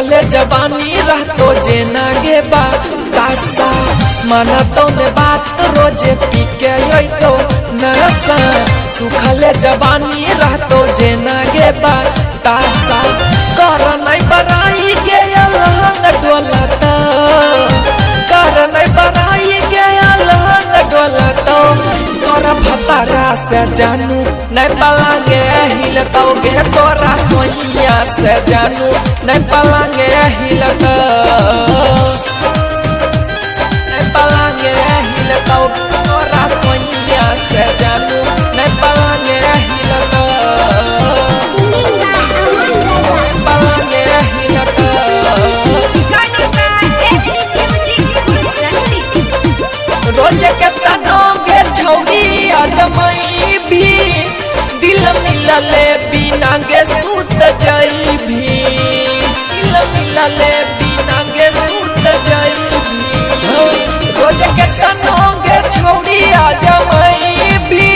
सुखले जवानी रहतो जेना गे बतासा माना तो ने बात रोजे पी के तो नशा सुखले जवानी रहतो जेना गे बतासा कर नहीं बराई गे अलहंग डोलत कर नहीं बराई गे अलहंग डोलत तोरा भतारा से जानू नहीं पलांगे हिलतो गे तोरा सोनिया से जानू नहीं पलांगे हिलतो नहीं पलांगे हिलतो तोरा सोनिया से जानू नहीं पलांगे हिलतो पलांगे हिलतो रोज के तनोगे छौड़ी अजमई भी दिल मिलले बिना गे सूत जाई भी दिल मिलले बिना गे सूत जाई भी रोज के तनोगे छौड़ी अजमई भी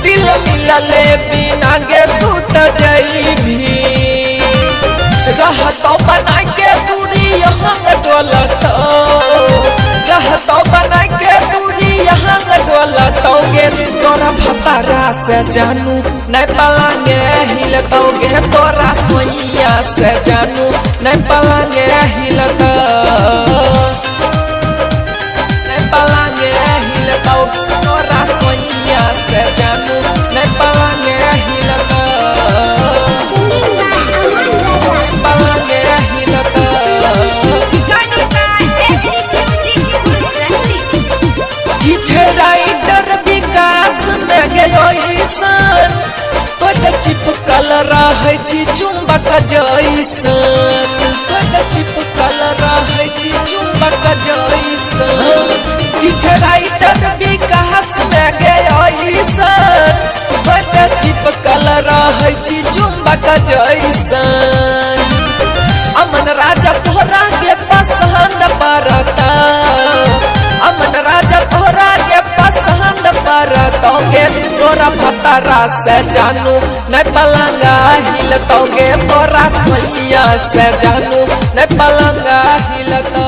दिल मिलले बिना गे सूत जाई भी रहतो बना के दूरी यहाँ डोलत रहतो बना के दूरी यहाँ डोलतोगे तोरा भतारा से जानू नहीं पलांगे हिलतोगे तोरा सोनिया से जानू नहीं पलांगे हिलतो नहीं पलांगे हिलतो तोरा सोनिया से जानू नहीं पलांगे हिलतो पलांगे हिलतो राइटर विकास में गयो ईसान तो चिपकल रहे छी चुंबक जैसन तो चिपकल रहे छी चुंबक जैसन पीछे राइटर विकास में गयो ईसान तो चिपकल रहे छी चुंबक जैसन अमन राजा तोरा के पसंद पड़ता अमन राजा तोरा के पसंद पड़तोगे तोरा भतारा से जानू नहीं पलंगा हिलतोगे तोरा सोनिया से जानू नहीं पलंगा हिलतो।